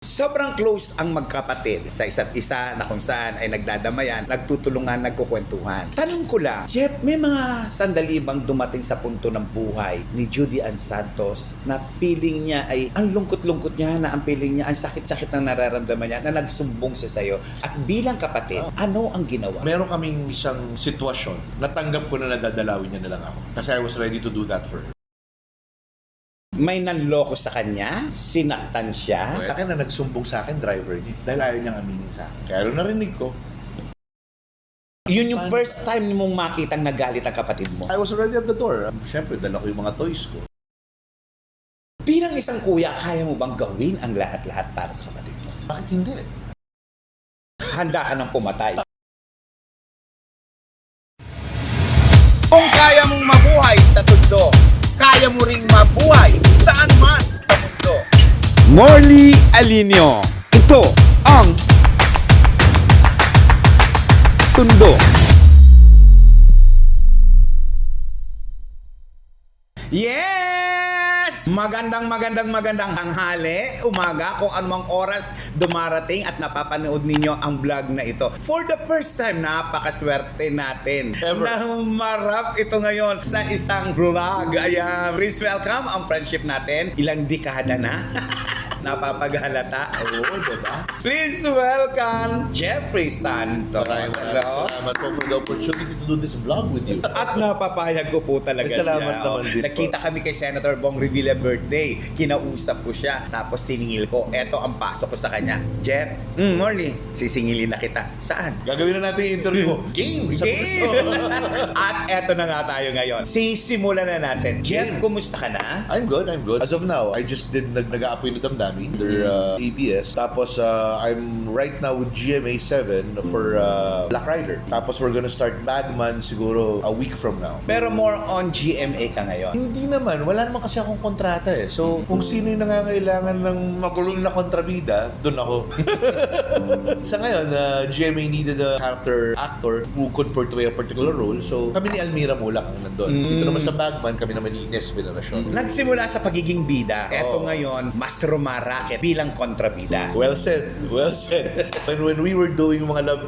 Sobrang close ang magkapatid sa isa't isa na kung saan ay nagdadamayan, nagtutulungan, nagkukwentuhan. Tanong ko lang, Jeff, may mga sandali bang dumating sa punto ng buhay ni Judy Ann Santos na feeling niya ay ang lungkot-lungkot niya, na ang feeling niya, ang sakit-sakit na nararamdaman niya, na nagsumbong siya sa'yo? At bilang kapatid, ano ang ginawa? Meron kaming isang sitwasyon, natanggap ko na nadadalawin niya na lang ako. Kasi I was ready to do that for her. May nanloko sa kanya? Sinaktan siya? Akin na nagsumbong sa akin, driver niya. Dahil ayaw niyang aminin sa akin. Kaya nung narinig ko, Yun yung first time mong makitang nagalit ang kapatid mo. I was already at the door. Siyempre, dala ko yung mga toys ko. Bilang isang kuya, kaya mo bang gawin ang lahat-lahat para sa kapatid mo? Bakit hindi? Handa ka ng pumatay. Kung kaya mong mabuhay sa tundo, kaya mo ring mabuhay saan man sa mundo. Morley Alinio. Ito ang Tundo. Yes! Magandang hanghali, umaga, kung anumang oras dumarating at napapanood ninyo ang vlog na ito. For the first time, napakaswerte natin Ever. na humarap ito ngayon sa isang vlog. Ayan, please welcome ang friendship natin. Ilang dekada na. Napapaghalata. Oo, diba? Please welcome Jeffrey Santos. Maraming Hello. salamat po for the opportunity to do this vlog with you. At napapayag ko po talaga Ay, salamat siya. naman din po. Nakita kami kay Senator Bong Revilla birthday. Kinausap ko siya. Tapos siningil ko. Eto ang pasok ko sa kanya. Jeff, Morley, sisingilin na kita. Saan? Gagawin na natin yung interview mo. Game! Sa Game! puso. At eto na nga tayo ngayon. Sisimulan na natin. Jeff, kumusta ka na? I'm good. As of now, I just did nag-aapoy na damdamin under ABS. Tapos, I'm right now with GMA 7 for Black Rider. Tapos, we're gonna start Bagman siguro a week from now. Pero more on GMA ka ngayon. Hindi naman. Wala naman kasi akong kontrata eh. So, kung sino yung nangangailangan ng makulong na kontrabida, dun ako. Sa ngayon, GMA needed a character actor who could portray a particular role. So, kami ni Almira Mulak ang nandun. Dito naman sa Bagman, kami naman ni Ines Veneracion. Nagsimula sa pagiging bida. Eto ngayon, mas rumaraket bilang kontrabida. Well said. Well said. When we were doing mga love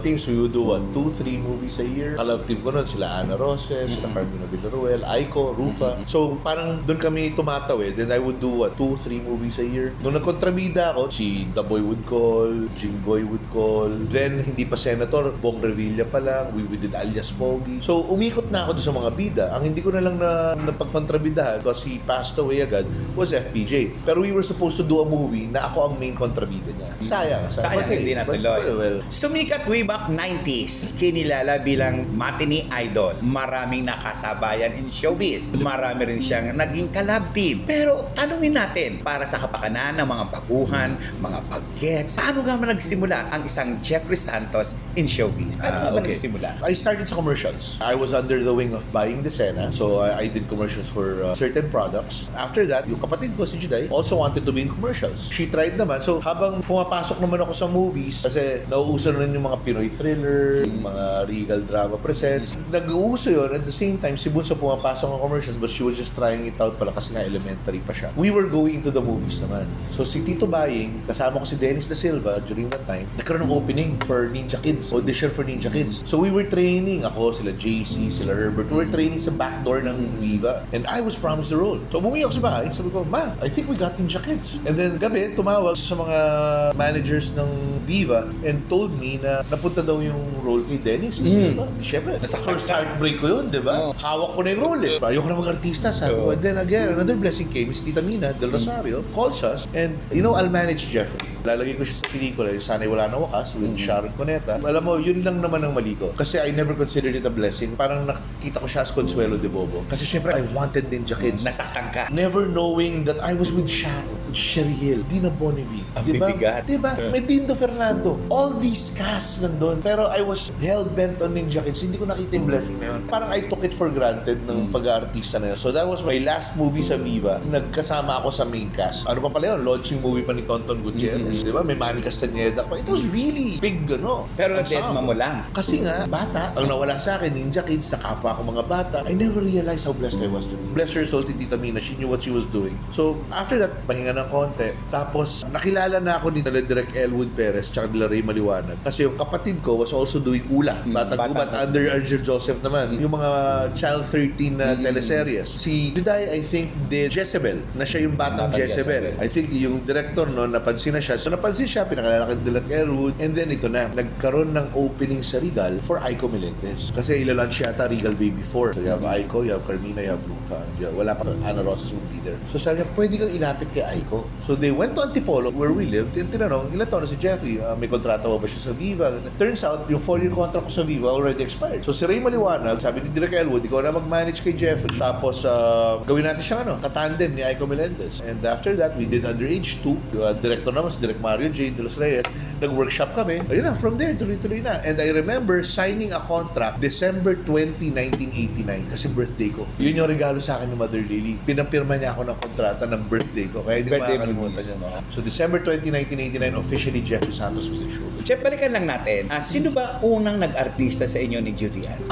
teams, we would do what? 2-3 movies a year. Ka-love team ko nun, sila Ana Roses, sila Carmina Villaruel, Aiko, Rufa. So, parang doon kami tumatawid. Then I would do what? 2-3 movies a year. Nung nagkontrabida ako, si The Boy Would Call, Jingboy Would Call. Then, hindi pa Senator, Bong Revilla pa lang. We did alias Pogi. So, umikot na ako doon sa mga bida. Ang hindi ko na lang napagkontrabidahan because he passed away agad was FPJ. Pero we were supposed to do a movie na ako ang main kontrabida niya. Sayang. Sayang, But, hey, hindi natuloy. well, Sumikat way back 90s, kinilala bilang matinee idol. Maraming nakasabayan in showbiz. Marami rin siyang naging collab team. Pero tanungin natin, para sa kapakanan ng mga baguhan, mga bagets, paano nga man nagsimula ang isang Jeffrey Santos in showbiz? Paano nga man nagsimula? I started sa commercials. I was under the wing of Buying Decena. So, I did commercials for certain products. After that, yung kapatid ko, si Juday, also wanted to be in commercials. She tried naman. So, habang pumapasok naman ako sa movies, kasi nauuso na rin yung mga Pinoy thriller, yung mga Regal Drama Presents. Nag-uuso yun. At the same time, si Bunso pumapasok ng commercials but she was just trying it out pala kasi nga elementary pa siya. We were going into the movies naman. So, si Tito Buying, kasama ko si Dennis Da Silva during that time, nagkaroon ng opening for Ninja Kids. Audition for Ninja Kids. So, we were training. Ako, sila JC, sila Herbert. We were training sa backdoor ng Viva. And I was promised the role. So, bumuwi ako sa bahay. Sabi ko, Ma, I think we got Ninja Kids. And then, gabi, tumawag sa mga managers ng Viva and told me na napunta daw yung role kay Dennis. Diba? Siyempre, Nasa first ka. heartbreak ko yun, diba? Hawak ko na yung role eh. Ayoko na mag-artista. Sabi ko, and then again, another blessing came. Si Tita Mina Del Rosario calls us and, I'll manage Jeffrey. Lalagay ko siya sa pelikula, yung Sana'y Wala Na Wakas with Sharon Cuneta. Alam mo, yun lang naman ang mali ko. Kasi I never considered it a blessing. Parang nakita ko siya as Consuelo de Bobo. Kasi syempre, I wanted Ninja Kids. Nasaktan ka. Never knowing that I was with Sharon, Sherry Hill, Dina Bonnevie. Ang bibigat. Diba? May Dindo Fernando. All these casts nandun. Pero I was hell-bent on Ninja Kids. Hindi ko nakita yung blessing na yun. Parang I took it for granted ng pag-aartista na yun. So that was my last movie sa Viva. Nagkasama ako sa main cast. Ano pa pala yun? Launching movie pa ni Tonton Gutierrez. Diba? May Manny Castañeda. It was really big, Pero na-deadma mo lang. Kasi nga, bata, ang nawala sa akin, Ninja Kids, nakapa ako mga bata. I never realized how blessed I was. Bless her soul, Tita Mina. She knew what she was doing. So, after that, pahinga ng konti. Tapos, nakilala na ako ni Direk Elwood Perez tsaka nila Ray Maliwanag. Kasi yung kapatid ko was also doing Ula. Batang Gubat under Argel Joseph naman. Yung mga Child 13 na teleseries. Si Juday, I think, did Jezebel. Na siya yung Batang Jezebel. I think yung director noon, napansin na siya. So, napansin siya, pinakalala kay Direk Elwood. And then, ito na. Nagkaroon ng opening sa Regal for Aiko Melendez. Kasi ilalunch yata Regal Baby 4. So, you have Aiko, you have Carmina, you have Rufa. Wala pa Ana Rosas will be there. So, sabi niya, pwede kang ilapit kay Aiko. So, they went to Antipolo, where we lived. And tinanong, ilan taon na si Jeffrey? May kontrata ba siya sa Viva? Turns out, yung 4-year contract ko sa Viva already expired. So, si Ray Maliwanag, sabi ni Direk Elwood, ikaw na mag-manage kay Jeffrey. Tapos, gawin natin siyang katandem ni Aiko Melendez. And after that, we did Underage 2. Director naman, si Direk Mario J. De Los Reyes. Nag-workshop kami. Ayun na, from there, tuloy-tuloy na. And I remember signing a contract December 20, 1989 kasi birthday ko. Yun yung regalo sa akin ng Mother Lily. Pinapirma niya ako ng kontrata ng birthday ko. Kaya hindi ko Birthday makakalimutan movies. yun. So December 20, 1989, officially Jeffrey Santos was the show. Chef, balikan lang natin. Sino ba unang nag-artista sa inyo ni Judy Ann?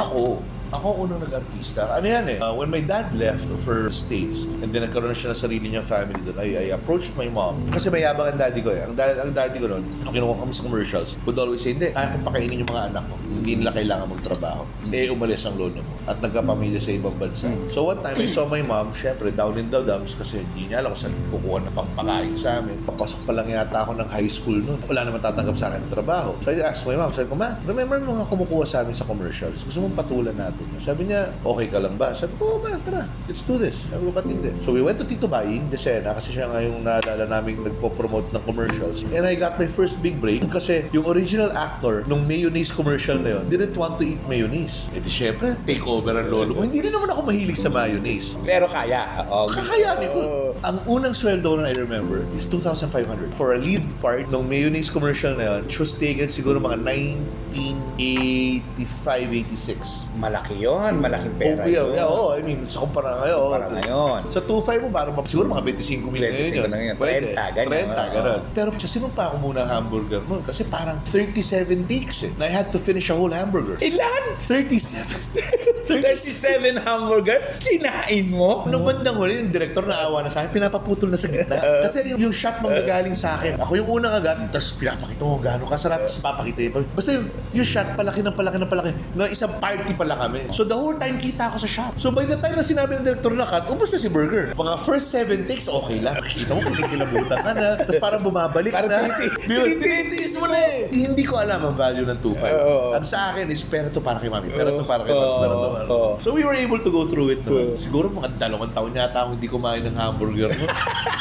Ako unang nag-artista. Ano yan when my dad left for States and then nagkaroon na siya ng sarili niyang family doon, I approached my mom. Kasi mayabang ang daddy ko Ang daddy ko noon, nung kinuha kami sa commercials, would always say, hindi, kaya kong pakainin yung mga anak ko. Hindi nila kailangan magtrabaho. Umalis ang lolo mo. At nagkapamilya sa ibang bansa. So one time, I saw my mom, syempre, down in the dumps kasi hindi niya alam kung saan kukuha ng pangpakain sa amin. Papasok pa lang yata ako ng high school noon. Wala naman tatanggap sa akin ng trabaho. So I asked my mom, sabi ko, ma, remember mo mga kumukuha sa amin sa commercials? Gusto mong patulan natin. Sabi niya, okay ka lang ba? Sabi ko, ba, tara, let's do this. Sabi ko, ba't hindi? So we went to Tito Baying, Desena, kasi siya nga yung naalala namin nagpo-promote ng commercials. And I got my first big break kasi yung original actor nung mayonnaise commercial na yun didn't want to eat mayonnaise. Eh di syempre, take over ang lolo mo. Hindi rin naman ako mahilig sa mayonnaise. Pero kaya. Kakayanin ko. Ang unang sweldo na I remember is 2,500 for a lead part ng mayonnaise commercial na yun, which was taken siguro mga 1985-86. Malaki yon, malaking pera yun. I mean, sa kumpara ngayon. Para ngayon. Sa 2.5 mo, parang siguro mga 25 million 25 na yun. 30, ganyan. 30, ganun. Pero sinumpa ko muna ang hamburger nun kasi parang 37 takes And I had to finish a whole hamburger. Ilan? 37. 37 hamburger? Kinain mo? Nung bandang huli, yung director naawa na sa akin, pinapaputol na sa gitna. Kasi yung shot manggagaling sa akin. Ako yung unang agad, tapos pinapakita mo gano'ng kasarap, tapos papakita yun. Basta yung shot, palaki ng palaki ng palaki. Na isang party pala kami. So the whole time, kita ako sa shot. So by the time na sinabi ng director na cut, ubos na si burger. Mga first 7 takes, okay lang. Kita mo, kikilabutan ka na. Tapos parang bumabalik Parang na. Tinitiis mo na Hindi ko alam ang value ng 2.5. Ang sa akin is, pera to para kay mami. Pera to para kay mami. Pera to para. So we were able to go through it naman. Siguro mga 2 taon yata akong hindi kumain ng hamburger.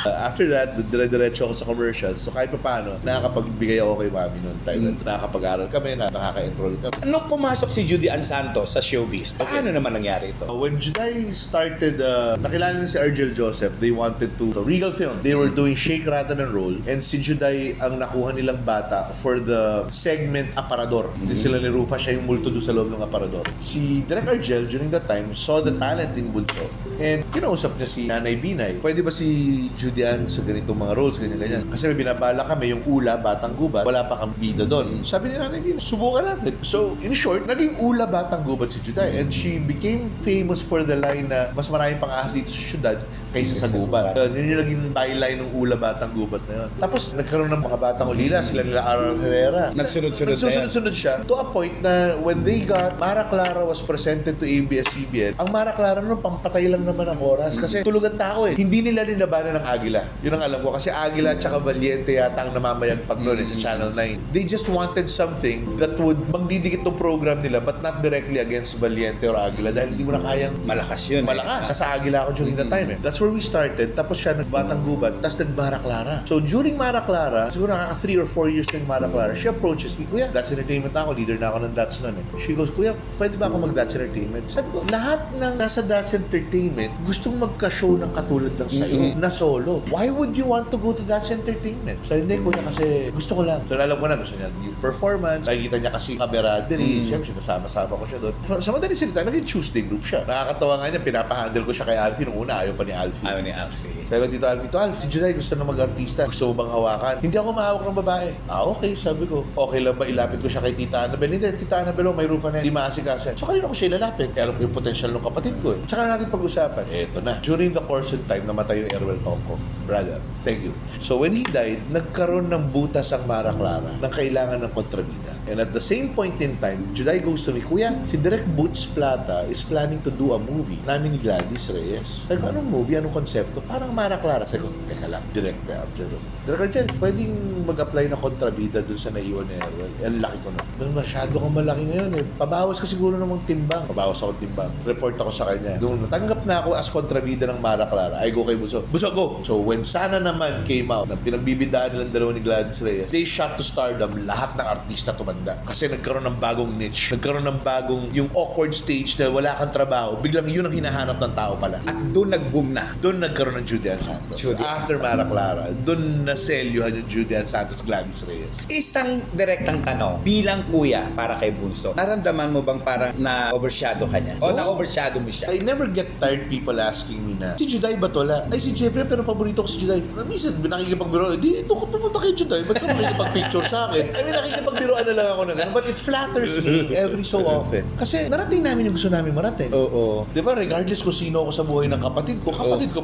After that, dire-diretso ako sa commercials. So kahit pa paano, nakakapagbigay ako kay mami noon time. Nakakapag-aral kami, nakaka-enroll kami. Nung pumasok si Judy Ann Santos sa showbiz, paano naman nangyari ito? When Juday started, nakilala na si Argel Joseph, they wanted to Regal Film. They were doing Shake, Rattle and Roll. And si Juday ang nakuha nilang bata for the segment Aparador. Hindi sila ni Rufa, siya yung multo doon sa loob ng Aparador. Si Direk Argel, during that time, saw the talent in Bunso. And kinausap niya si Nanay Binay. Pwede ba si Judy Ann sa ganitong mga roles, ganyan-ganyan? Kasi may binabala kami yung Ula, Batang Gubat, wala pa kang bida doon. Sabi ni Nanay Binay, subukan natin. So, in short, naging Ula, Batang Gubat si Juday. And she became famous for the line na mas maraming pang ahas dito sa syudad kaysa sa gubat. Yun yung naging byline ng Ula, Batang Gubat na yun. Tapos, nagkaroon ng mga batang ulila, sila nila Aaron Herrera. Nagsusunod-sunod siya. To a point na when they got Mara Clara was presented to ABS-CBN, ang Mara Clara nun, pampatay lang naman ang oras. Kasi tulog ang tao Hindi nila nilabanan ng Agila. Yun ang alam ko. Kasi Agila at saka Valiente yata ang namamayagpag nun sa Channel 9. They just wanted something that would magdidikit ng program nila but not directly against Valiente or Agila dahil hindi mo na kayang Malakas yun. malakas. Sa Agila ako during that time That's where we started. Tapos siya nagbatang gubat. Tapos nag-Mara Clara. So during Mara Clara, siguro nakaka 3 or 4 years ng Mara Clara, she approaches me, Kuya, That's Entertainment na ako. Leader na ako ng That's nun She goes, Kuya, pwede ba ako mag-That's Entertainment? Sabi ko, lahat ng nasa That's Entertainment gustong magka-show ng katulad ng sa'yo na solo. Why would you want to go to That's Entertainment? So hindi, Kuya, kasi gusto ko lang. So alam ko na, gusto niya yung performance. Nakikita niya kasi camaraderie. Siyempre, nasama-sama ko siya doon. Sa madaling salita, naging Tuesday group siya. Nakakatawa nga niya, pinapahandle ko siya kay Alfie. Nung una, ayaw pa ni Alfie. Ayaw ni Alfie. Sabi ko dito, Alfie, si Juday gusto na mag-artista. Gusto mo bang hawakan? Hindi ako mahawak ng babae. Okay, sabi ko. Okay lang ba ilapit ko siya kay Tita Annabel? Hindi, Tita Annabel, may rufa na yan. Hindi maasikaso. So kanina ko siya ilalapit. Alam ko yung potential ng kapatid ko Tsaka natin pag-usapan. Eto na. During the course of time, namatay yung Erwel Tongko. brother. Thank you. So when he died, nagkaroon ng butas ang Mara Clara ng kailangan ng kontrabida. And at the same point in time, Juday goes to me, Kuya, si Direk Boots Plata is planning to do a movie namin ni Gladys Reyes. Sabi ko, anong movie? Anong konsepto? Parang Mara Clara. Sabi ko, teka lang, Director Arjero. Director Arjero, pwedeng mag-apply na kontrabida dun sa naiwan ni Erwin. Ang laki ko na. Masyado kang malaki ngayon eh. Pabawas ka siguro namang timbang. Pabawas ako timbang. Report ako sa kanya. Nung natanggap na ako as kontrabida ng Mara Clara, I go kay Bunso. Bunso, go! So when Sana naman came out, na pinagbibidaan nilang dalawa ni Gladys Reyes, they shot to stardom lahat ng artista tumanda. Kasi nagkaroon ng bagong niche. Nagkaroon ng bagong, yung awkward stage na wala kang trabaho. Biglang yun ang hinahanap ng tao pala. At doon nag-boom na. Doon nagkaroon ng Judy Ann Santos. Judy Ann After Mara Clara, doon naselyuhan yung Judy Ann Santos, Gladys Reyes. Isang direktang tanong, bilang kuya para kay Bunso, naramdaman mo bang parang na-overshadow ka niya? O Oo. na-overshadow mo siya? I never get tired people asking me na, si Juday ba't wala? Ay, si Jeffrey, pero paborito ko si Juday. Minsan, nakikipagbiro, di, doon ka pumunta kay Juday. Ba't ka makikipag-picture sa akin? I mean, nakikipagbiroan na lang ako na gano'n. But it flatters me every so often. Kasi narating namin yung gusto namin marating. Oo. Di ba, regardless kung sino ako sa buhay ng kapatid ko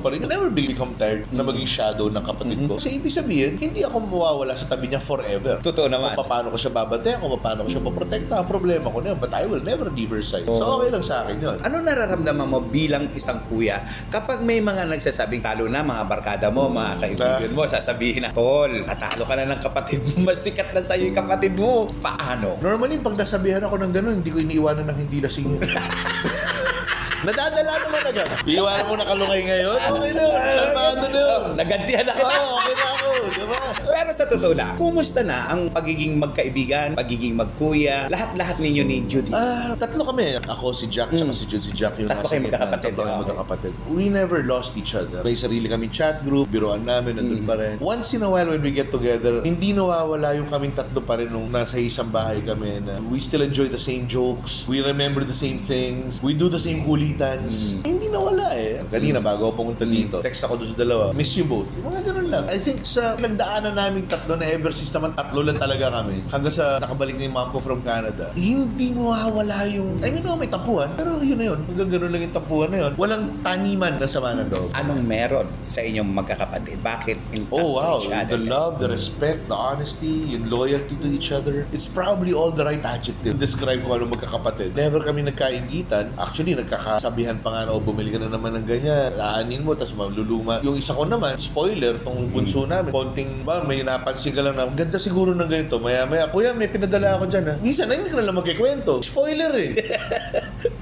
pa rin. I never become tired na maging shadow ng kapatid ko. Kasi ibig sabihin, hindi ako mawawala sa tabi niya forever. Totoo naman. Kung paano ko siya babantayan, kung paano ko siya paprotekta, ang problema ko na yun. But I will never leave her side. So okay lang sa akin yun. Ano nararamdaman mo bilang isang kuya kapag may mga nagsasabing talo na mga barkada mo, mga kaibigan mo, sasabihin na, Tol, natalo ka na ng kapatid mo, mas sikat na sa'yo yung kapatid mo. Paano? Normally, pag nasabihan ako ng gano'n, hindi ko iniiwanan ng hindi lasing yun. Nadadala naman agad. Iiwanan mo nakalungay ngayon? Okay na. Kalmado na yun. Nagantihan ako. Oo, okay na ako. Diba? Pero sa totoo na, kumusta na ang pagiging magkaibigan, pagiging magkuya, lahat-lahat ninyo ni Judy? Tatlo kami. Ako, si Jack, tsaka si Jude. Si Jack yung Tatlo nasa kayo gitna. magkakapatid. Tatlo kayo Okay. magkakapatid. We never lost each other. May sarili kami chat group, biroan namin, nandun pa rin. Once in a while when we get together, hindi nawawala yung kaming tatlo pa rin nung nasa isang bahay kami na we still enjoy the same jokes, we remember the same things, we do the same kulitans. Hindi nawala eh. Kanina bago ako pumunta dito, text ako doon sa dalawa, miss you both. Yung mga ganun lang. I think sa nagdaanan namin tatlo na ever since naman tatlo lang talaga kami, hanggang sa nakabalik na yung mom ko from Canada, hindi mawawala yung, I mean, may tapuhan, pero yun na yun. Hanggang ganun lang yung tapuhan na yun. Walang taniman na sama ng loob. Anong meron sa inyong magkakapatid? Bakit in Oh wow, each the other? love, the respect, the honesty, yung loyalty to each other. It's probably all the right adjective. Describe ko ano magkakapatid. Never kami nagkaingitan. Actually, nagkakasabihan pa nga na, bumili ka na naman ng ganyan. Laanin mo, tapos maluluma. Yung isa ko naman, spoiler, tong bunso namin. Konting ba, may napansin ka lang na, ganda siguro ng ganito. Maya-maya, kuya, may pinadala ako dyan ha. Minsan, hindi ka na lang magkikwento. Spoiler eh.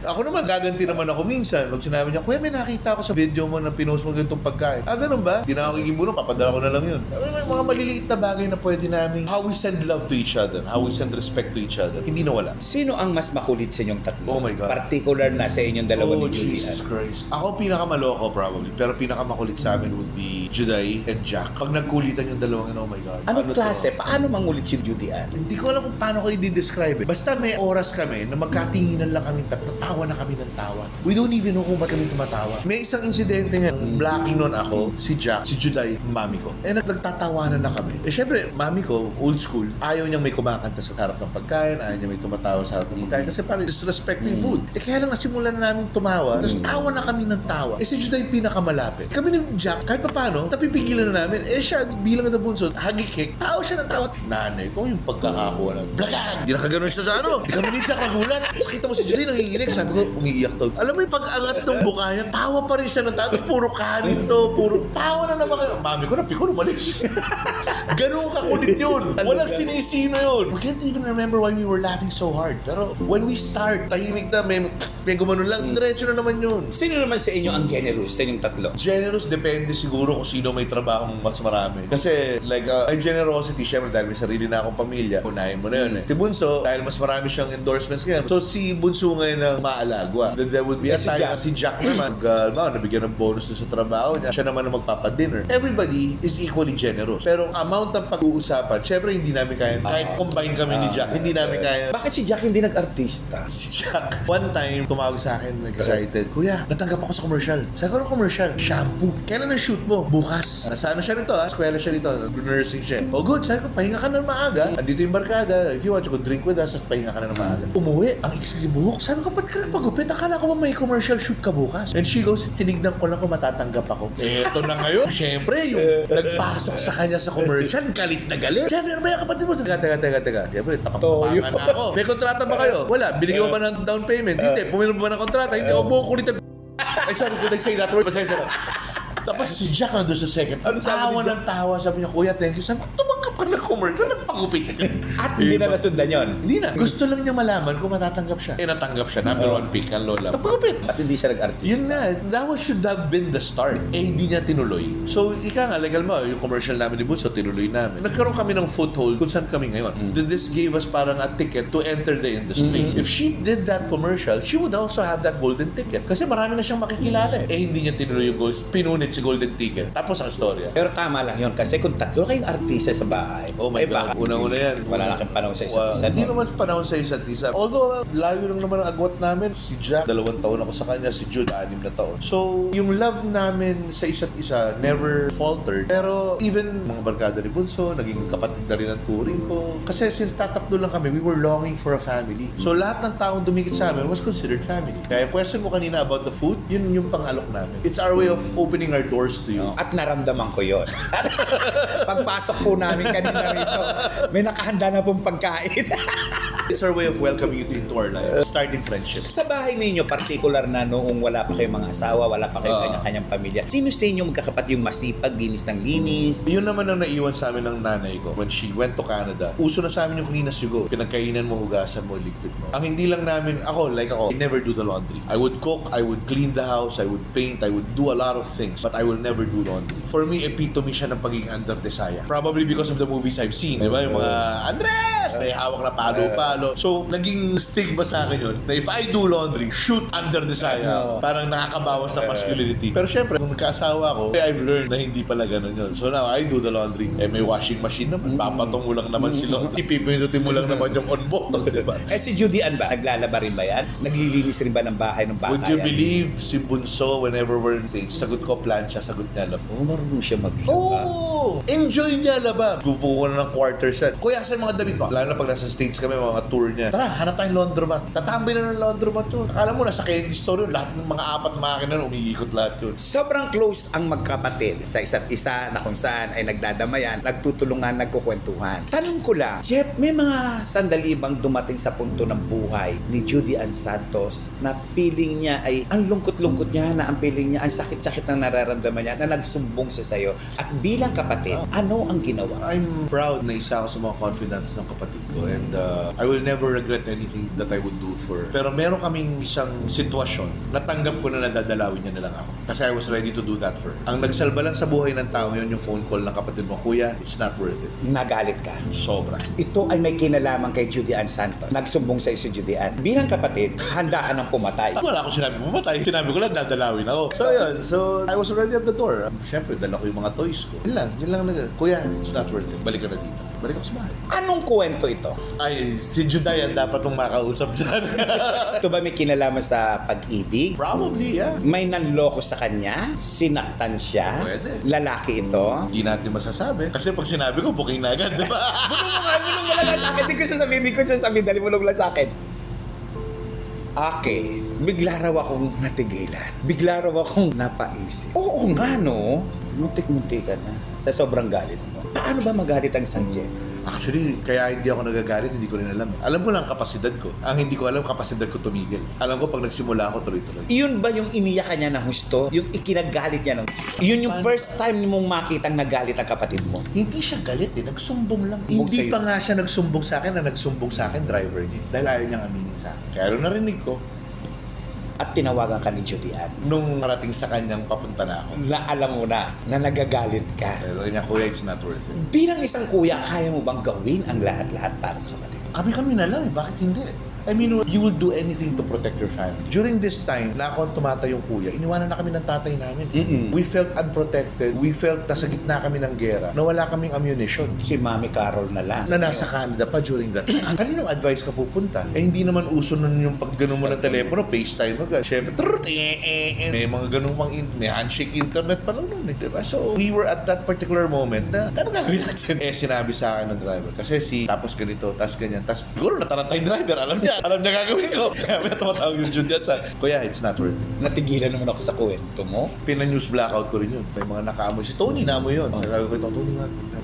Ako naman, gaganti naman ako minsan. Pag sinabi niya, kuya, may nakita ako sa video mo na pinost mo ganitong pagkain. Ganun ba? Di na ako kikibuno, papadala ko na lang yun. May mga maliliit na bagay na pwede namin. How we send love to each other. How we send respect to each other. Hindi nawala. Sino ang mas makulit sa inyong tatlo? Oh my God. Particular na sa inyong dalawa ni Judy. Jesus Christ. Ako pinakamaloko probably. Pero pinakamakulit sa amin would be Juday and Jack. Pag nagkulitan yung dalawang, oh my God. Anong Ano klase? to? Paano mangulit si Judy Ann? Hindi ko alam kung paano ko i-describe eh. Basta may oras kami na magkatinginan lang kami tatlo. Tawa na kami ng tawa. We don't even know kung ba't kami tumatawa. May isang insidente nga. Blacking nun ako, si Jack, si Juday, mami ko. Eh nagtatawanan na kami. Eh syempre, mami ko, old school, ayaw niyang may kumakanta sa harap ng pagkain, ayaw niya may tumatawa sa harap ng pagkain kasi parang disrespecting food. Eh kaya lang nasimulan na namin tumawa, tapos tawa na kami ng tawa. Eh si Juday pinakamalapit. Kami ni Jack, kahit pa paano, napipigilan na namin. Eh siya, bilang na bunso, hagikik, tawa siya ng tawa. Nanay ko, yung pagkakakuha na, gagag! Di nakaganon siya sa ano. Di kami ni Jack nagulat. Nakita mo si Juday nanginginig. Sabi ko, umiiyak to. Alam mo yung pag-angat ng mukha niya, tawa pa rin siya ng tawa. Tapos puro kanin to, puro tawa na naman kayo. Mami ko, napiko, umalis. Ganun kakulit yun. Walang sinisino yun. We can't even remember why we were laughing so hard. Pero when we start, tahimik na, may gumanon lang, diretso na naman yun. Sino naman sa inyo ang generous sa inyong tatlo? Generous, depende siguro kung sino may trabahong mas marami. Kasi, like, ay generosity, syempre, dahil may sarili na akong pamilya, unahin mo na yun eh. Si Bunso, dahil mas marami siyang endorsements ngayon. So, si Bunso ngayon ang maalagwa. Then there would be a Si time Jack. na si Jack naman, nabigyan ng bonus doon sa trabaho niya. Siya naman ang magpapadinner. Everybody is equally generous. Pero ang amount ng pag-uusapan, syempre, hindi namin kaya, kahit combine kami ni Jack, hindi namin kaya. Bakit si Jack hindi nag-artista? Si Jack, one time, tumawag sa akin, excited. Kuya, natanggap ako sa commercial. Sabi ko, anong commercial? Shampoo. Kailan ang shoot mo? Bukas. Nasa ano siya nito, eskwela siya nito. Nursing siya. Oh, good. Sabi ko, pahinga ka na ng maaga. Andito yung barkada. If you want, you could drink with us at pahinga ka na ng maaga. Umuwi. Ang iksi ni buhok. Sabi ko, ba't ka nagpagupit? Akala ko ba may commercial shoot ka bukas? And she goes, tinignan ko lang kung matatanggap ako. Eto na ngayon. Siyempre, yung nagpasok sa kanya sa commercial, galit na galit. Jeffrey, ano ba yung kapatid mo? Teka. Siyempre, tapak-tapakan na ako. May kontrata ba kayo? Wala. Binigyan mo ba ng down payment? Hindi. Puminom ba ng kontrata? Hindi. Huwag mo kulitan. Ay, sorry, did I say that word? Pasensya na. Tapos si Jack nandun sa second. Tawa ng tawa. Sabi niya, kuya, thank you. Sabi ko, tumanggap ka ng commercial. Nagpagupit ka. At hindi na nasundan yun. Hindi na. Gusto lang niya malaman kung matatanggap siya. Natanggap siya. Number one pick ang lola. Nagpagupit. At hindi siya nag-artist. Yun na, that should have been the start. Hindi niya tinuloy. So, ika nga, legal mo, yung commercial namin ni Bunso, tinuloy namin. Nagkaroon kami ng foothold kung saan kami ngayon. This gave us parang a ticket to enter the industry. If she did that commercial, she would also have that golden ticket. Kasi marami na siyang makikilala eh. Hindi niya tinuloy yung goals. Pinunit si golden ticket. Tapos ang storya. Pero tama lang yun kasi kung tatlo kayong artista sa bahay, Oh my God. Una-una yan. wala na kayong panahon sa isa't isa. Hindi naman panahon sa isa't isa. Although, layo lang naman ang agwat namin. Si Jack, 2 taon ako sa kanya. Si Jude, 6 na taon. So, yung love namin sa isa't isa never faltered. Pero, even mga barkada ni Bunso, naging kapatid na rin ang touring ko. Kasi since tatatlo lang kami, we were longing for a family. So, lahat ng taong dumikit sa amin was considered family. Kaya question mo kanina about the food, yun yung pangalok namin. It's our way of opening our doors to you. At naramdaman ko yun. Pagpasok po namin kanina rito, may nakahanda na pong pagkain. It's our way of welcoming you into our life. Starting friendship. Sa bahay ninyo, particular na noong wala pa kayong mga asawa, wala pa kayong kanya-kanyang pamilya, sino sa inyo magkakapatid yung masipag, linis ng linis? Yun naman ang naiwan sa amin ng nanay ko when she went to Canada. Uso na sa amin yung clean as you go. Pinagkainan mo, hugasan mo, ligpit mo. Ang hindi lang namin, ako, I never do the laundry. I would cook, I would clean the house, I would paint, I would do a lot of things, but I will never do laundry. For me, epitome siya ng pagiging Under Desaya. Probably because of the movies I've seen. Diba? Yung mga Andres! May hawak na palo-palo. So, naging stigma sa akin yun na if I do laundry, shoot Under Desaya. Parang nakakabawas ng masculinity. Pero syempre, nung nagkaasawa ko, I've learned na hindi pala ganun yun. So now, I do the laundry. Eh, may washing machine naman. Papatong mo lang naman si laundry. Ipipindutin mo lang naman yung on button, diba? Eh si Judy Ann ba? Naglalaba rin ba yan? Naglilinis rin ba ng bahay ng bata Would you yan? believe si Bunso, whenever we're in things, sagot ko plancha, sagot niya laba. Oh, marunong siya maglaba. Oh! Enjoy niya laba. Gupo ko na ng quarter set. Kuya, sa mga damit mo? Lalo na pag nasa States kami, mga tour niya. Tara, hanap tayong laundromat. Tatambay na ng laundromat yun. Akala mo, nasa candy store yun. Lahat ng mga 4 makina na umiikot lahat yun. Sobrang close ang magkapatid sa isa't isa na kung saan ay nagdadamayan, nagtutulungan, nagkukwentuhan. Tanong ko lang, Jeff, may mga sandali bang dumating sa punto ng buhay ni Judy Ann Santos na feeling niya ay ang lungkot-lungkot niya, na ang feeling niya, ang sakit-sakit na nararamdaman niya, na nagsumbong sa sayo? At bilang kapatid, ano ang ginawa? I'm proud na isa ako sa mga confidants ng kapatid ko and I will never regret anything that I would do for her. Pero meron kaming isang sitwasyon, natanggap ko na nadadalawin niya na lang ako. Kasi I was ready to do that for her. Ang nagsalba lang sa buhay ng tao yun, yung phone call ng kapatid mo, Kuya, it's not worth it. Nagalit ka. Sobra. Ito ay may kinalaman kay Judy Ann Santos. Nagsumbong sa si Judy Ann. Bilang kapatid, handa ka ng pumatay. Wala akong sinabi pumatay. Sinabi ko lang, dadalawin ako. So yun, so I was already at the door. Siyempre, dala ko yung mga toys ko. Yun lang. Kuya, it's not worth it. Balik ka na dito. Balik ako sa bahay. Anong kwento ito? Ay, si Judayan dapat mong makausap dyan. Ito ba may kinalaman sa pag-ibig? Probably, yeah. May nanloko sa kanya? Sinaktan siya? Pwede. Lalaki ito? Hindi natin masasabi. Kasi pag sinabi ko, booking na agad, di ba? Bulong mo lang sa akin. Hindi ko sasabihin. Dali bulong lang sa akin. Okay. Bigla raw akong natigilan. Bigla raw akong napaisip. Oo nga, no? Muntik-muntik ka na. Sa sobrang galit mo. Paano ba magalit ang isang Jeff? Actually, kaya hindi ako nagagalit, hindi ko rin alam. Alam ko lang kapasidad ko. Ang hindi ko alam, kapasidad ko tumigil. Alam ko pag nagsimula ako, tuloy-tuloy. Yun ba yung iniyak ka niya ng husto? Yung ikinagalit niya ng husto? Yun yung first time mong makitang nagalit ang kapatid mo? Hindi siya galit eh, nagsumbong lang. Sumbong Hindi sa'yo. pa nga siya nagsumbong sa akin, na nagsumbong sa akin, driver niya. Dahil ayaw niyang aminin sa akin. Kaya nung narinig ko, At tinawagan ka ni Judy Ann. nung parating sa kanyang papunta na ako. Na alam mo na nagagalit ka. Kaya niya, Kuya, it's not worth it. Bilang isang kuya, kaya mo bang gawin ang lahat-lahat para sa kapatid? Kami na lang eh, bakit hindi? I mean, you will do anything to protect your family. During this time, na ako ang tumatayong kuya, iniwanan na kami ng tatay namin. We felt unprotected. We felt nasa gitna kami ng gera na wala kaming ammunition. Si Mami Carol na lang. Na nasa Canada pa during that time. Kaninong advice ka pupunta? Eh, hindi naman uso nun yung pag ganun mo ng telepono, FaceTime mo agad. Siyempre, may mga ganun pang, may handshake internet pa lang nun eh. Diba? So, we were at that particular moment na, ano gagawin natin? Eh, sinabi sa akin ng driver, kasi tapos ganito, tapos ganyan, tapos siguro natarantay yung driver, alam niya gagawin ko. Kaya may tumatawag yung Judy at sabi, Kuya, it's not worth it. Natigilan naman ako sa kwento mo. Pina-news blackout ko rin yun. May mga nakaamoy. Si Tony naamoy yun. Sabi ko, Tony, wag mo na.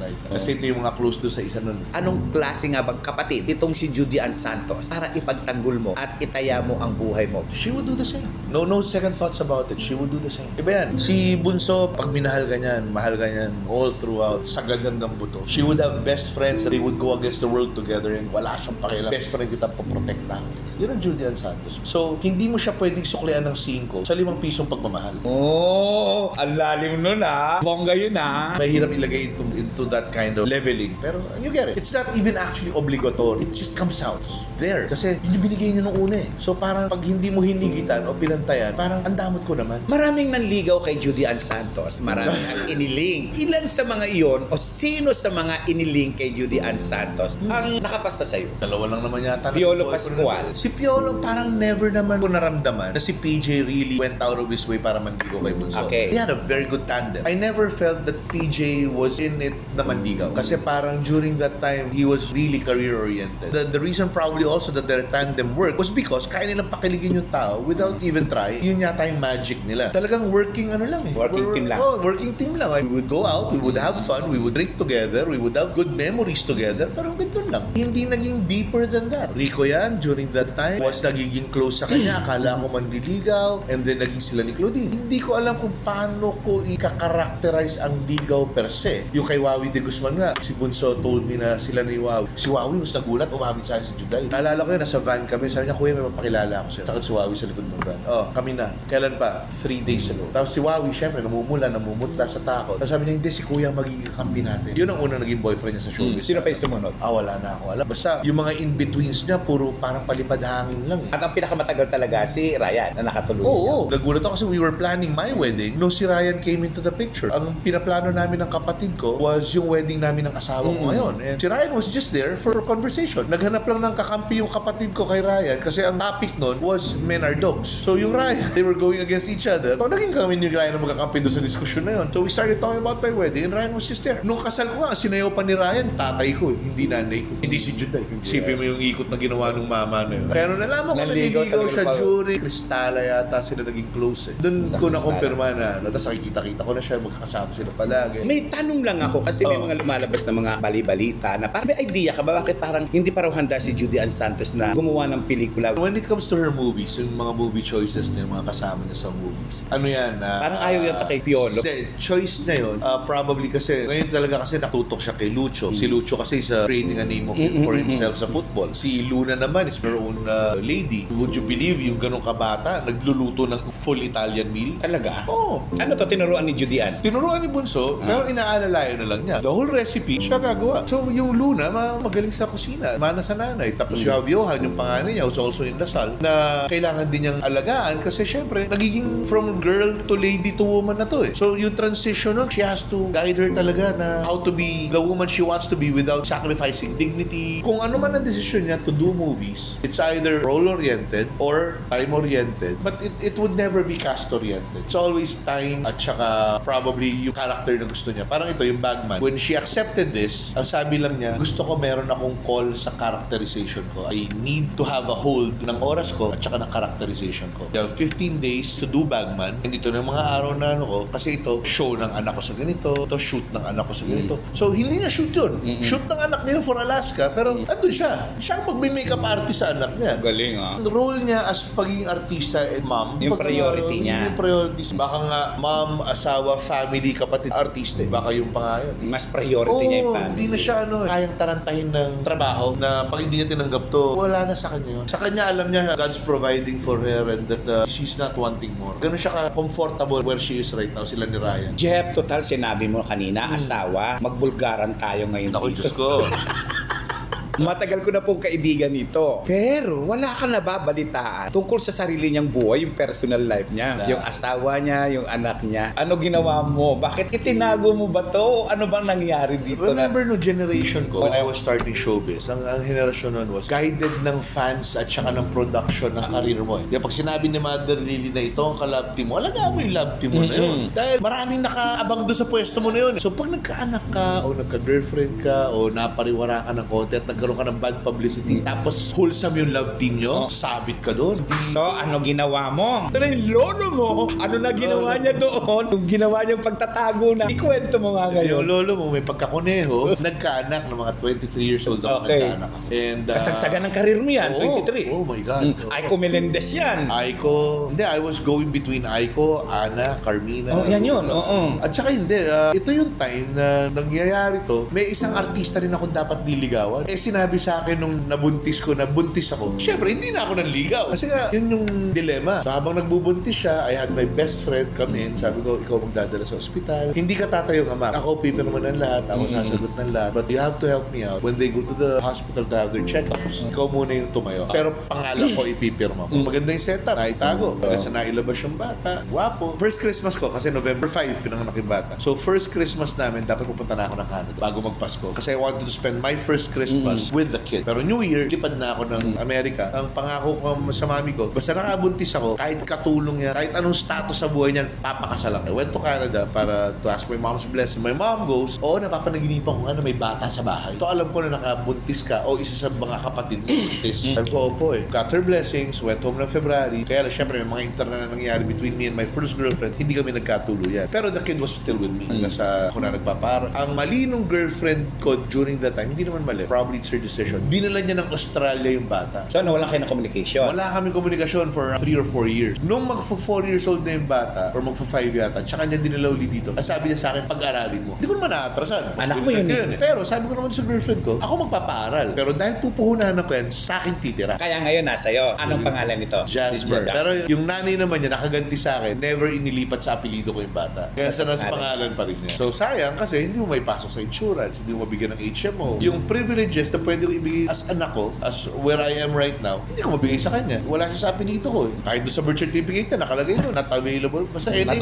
Kasi ito yung mga close doon sa isa nun. Anong klase nga bang kapatid itong si Judy Ann Santos para ipagtanggol mo at itaya mo ang buhay mo? She would do the same. No second thoughts about it. She would do the same. Iba yan. Si Bunso, pag minahal ka niyan, mahal ka niyan, all throughout, sagad hanggang buto. She would have best friends that they would go against the world together and wala siyang pakialam. Best friend kita paprotektahan. Yun ang Judy Ann Santos. So, hindi mo siya pwedeng suklian ng 5 sa 5 pisong pagmamahal. Oh, ang lalim nun ah. Bongga yun ah. Mahirap ilagay into that kind of leveling. Pero you get it. It's not even actually obligatory. It just comes out. It's there. Kasi yun yung binigay niya nung una eh. So parang pag hindi mo hinigitan o pinantayan, parang ang damot ko naman. Maraming nanligaw kay Judy Ann Santos. Maraming ang iniling. Ilan sa mga iyon o sino sa mga iniling kay Judy Ann Santos ang nakapasta sa'yo? Dalawa lang naman yata. Piolo Pascual. Si Piolo parang never naman ko naramdaman na si PJ really went out of his way para mandigo kay Bunso. Okay. They had a very good tandem. I never felt that PJ was in it na mandigaw. Kasi parang during that time, he was really career-oriented. The reason probably also that their tandem worked was because kaya nilang pakiligin yung tao without even try. Yun yata yung magic nila. Talagang working ano lang eh. Working team lang. Oh, working team lang. We would go out, we would have fun, we would drink together, we would have good memories together, pero ganun lang. Hindi naging deeper than that. Rico yan, during that time, was nagiging close sa kanya. Akala ko manliligaw, and then naging sila ni Claudine. Hindi ko alam kung paano ko i-karakterize ang ligaw per se. Yung kay Wawi de Guzman nga, si Bunso told me na sila ni Wawi. Si Wawi mas nagulat, umamit sa akin si Juday. Naalala ko yun, nasa van kami. Sabi niya, Kuya, may mapakilala ako sa'yo. Takot si Wawi sa likod ng van. Oh, kami na. Kailan pa? 3 days ago. Tapos si Wawi, syempre, namumutla sa takot. Tapos sabi niya, hindi, si Kuya ang magiging kampi natin. Yun ang unang naging boyfriend niya sa showbiz. Sino pa yung sumunod? Wala na ako alam. Basta, yung mga in-betweens niya, puro parang palipad hangin lang eh. At ang pinakamatagal talaga si Ryan na nakatulungan. Oo. Nagulat ako kasi we were planning my wedding nung si Ryan came into the picture. Ang pinaplano namin ng kapatid ko was yung wedding namin ng asawa ko ngayon. And si Ryan was just there for conversation. Naghanap lang ng kakampi yung kapatid ko kay Ryan kasi ang topic nun was men are dogs. So yung Ryan, they were going against each other. So naging kami ni Ryan na magkakampi doon sa diskusyon na yun. So we started talking about my wedding and Ryan was just there. Nung kasal ko nga, sinayaw pa ni Ryan, tatay ko, hindi nanay ko. Hindi si Juday. Isipin mo yung ikot na ginawa ng mama na yun. Kaya nung nalaman ko na Nanligaw niligaw siya talaga pa. during Cristala yata sila naging close eh. Doon Sa ko Cristala. na-confirma na tapos nakikita-kita ko na siya, magkakasama sila palagi. May tanong lang ako kasi may mga lumalabas na mga bali-balita na parang may idea ka ba bakit parang hindi pa raw handa si Judy Ann Santos na gumawa ng pelikula? When it comes to her movies, yung mga movie choices niya, yung mga kasama niya sa movies, ano yan? Parang ayaw yata kay Piolo. Choice na yun, probably kasi, ngayon talaga kasi natutok siya kay Lucho. Si Lucho kasi is creating a name of for himself sa football. Si Luna naman is her own lady. Would you believe yung ganong kabata, nagluluto ng full Italian meal? Talaga? Oo. Ano to, tinuruan ni Judy Ann? Tinuruan ni Bunso, pero inaalalayo na lang niya. The whole recipe, siya gagawa. So, yung Luna, magaling sa kusina. Mana sa nanay. Tapos yung Johan, yung panganay niya, was also in Lasal, na kailangan din niyang alagaan kasi syempre, nagiging from girl to lady to woman na to eh. So, yung transition nun, she has to guide her talaga na how to be the woman she wants to be without sacrificing dignity. Kung ano man ang decision niya to do movies, it's either role-oriented or time-oriented, but it would never be cast-oriented. It's always time at saka probably yung character na gusto niya. Parang ito, yung Bagman. When she accepted this, ang sabi lang niya, gusto ko meron akong call sa characterization ko. I need to have a hold ng oras ko at saka ng characterization ko. I have 15 days to do Bagman, and ito na yung mga araw na ano ko, kasi ito, show ng anak ko sa ganito, ito, shoot ng anak ko sa ganito. So, hindi na shoot yun. Shoot ng anak niya for Alaska, pero andun siya. Siya ang magme-makeup artist sa anak niya. Galing ah. Ang role niya as pagiging artista and mom. Yung priority niya. Yung priorities. Baka nga, mom, asawa, family, kapatid, artista. Baka yung pa nga yun. Mas priority niya yung family. Hindi na siya kayang tarantahin ng trabaho na pag hindi niya tinanggap to, wala na sa kanya yun. Sa kanya, alam niya, God's providing for her and that she's not wanting more. Ganun siya ka-comfortable where she is right now, sila ni Ryan. Jeff, total sinabi mo kanina, asawa, magbulgaran tayo ngayon Ako, dito. Diyos ko. Matagal ko na pong kaibigan ito. Pero wala ka nababalitaan tungkol sa sarili niyang buhay, yung personal life niya, yung asawa niya, yung anak niya. Ano ginawa mo? Bakit itinago mo ba to? Ano bang nangyari dito? Remember no generation ko, when I was starting showbiz, ang henerasyon nun was guided ng fans at saka ng production ng career mo. Di ba, pag sinabi ni Mother Lily na ito ang ka-love team mo, alagaan mo yung love team mo na yun. Dahil maraming nakaabang doon sa pwesto mo na yun. So pag nagkaanak ka, o nagka-girlfriend ka, o napariwara ka ng konti at nagkaroon ka ng bad publicity, tapos wholesome yung love team nyo, sabit ka doon. So, ano ginawa mo? Ito na yung lolo mo. Ano na ginawa niya doon? Yung ginawa niyang pagtatago na. Ikwento mo nga Yung ngayon. lolo mo may pagkakuneho, nagkaanak ng mga 23 years old ako Okay. nagkaanak. And, Kasagsagan ng karir mo yan, 23. Oh my God. Aiko Melendez yan. Aiko, hindi, I was going between Aiko, Ana, Carmina. Oh, yan yun. Oo. At saka hindi, ito yung time na nangyayari to, may isang artista rin akong dapat niligawan. Eh sinabi sa akin nung nabuntis ko, na buntis ako. Siyempre, hindi na ako nanligaw. Kasi nga, yun yung dilemma. So habang nagbubuntis siya, I had my best friend come in. Sabi ko, ikaw magdadala sa ospital. Hindi ka tatayong ama. Ako pipirman ng lahat. Ako sasagot ng lahat. But you have to help me out. When they go to the hospital to have their check-ups, ikaw muna yung tumayo. Pero pangalan ko ipipirma mo. Maganda yung setup. Naitago. Kasi nailabas yung bata. Guwapo. First Christmas ko, kasi November 5, pinanganak yung bata. So first Christmas namin, dapat pupunta na ako ng Canada bago magpasko. Kasi I wanted to spend my first Christmas with the kid. Pero New Year, lipad na ako ng Amerika. Ang pangako ko sa mami ko, basta nakabuntis ako, kahit katulong niya, kahit anong status sa buhay niya, papakasal ako. I went to Canada para to ask my mom's blessing. My mom goes, oo, napapanaginipan ko nga na may bata sa bahay. So alam ko na nakabuntis ka o isa sa mga kapatid mo buntis. Sabi ko, opo eh. Got her blessings, went home ng February. Kaya lang, syempre, may mga internal na nangyari between me and my first girlfriend. Hindi kami nagkatuluyan. Pero the kid was still with me. Hanggang sa ako na nagpapara. Ang mali nung girlfriend ko during that time, hindi naman mali. Probably it's her decision. Dinala niya ng Australia yung bata. So, nawalan kayo ng communication? Wala kami komunikasyon for 3 or 4 years. Nung magfo 4 years old na yung bata, or magfo 5 yata, tsaka niya dinala uli dito. Sabi niya sa akin, pag-aralin mo. Hindi ko naman naatrasan. Anak mo yun eh. Pero sabi ko naman sa girlfriend ko, ako magpapaaral. Pero dahil pupuhunan ako yan, sa akin titira. Kaya ngayon nasa'yo. Anong pangalan nito? Jasper. Si Pero yung nanay naman niya, nakaganti sa akin, never inilipat sa apelido ko yung bata. Kaya sa pangalan pa rin niya. So sayang kasi hindi mo may pasok sa insurance, hindi mo mabigyan ng HMO. Yung privileges na pwede ko ibigay as anak ko, as where I am right now, hindi ko mabigay sa kanya. Wala siya sa apelido ko eh. Kahit doon sa birth certificate niya, nakalagay doon, not available. Basta NA.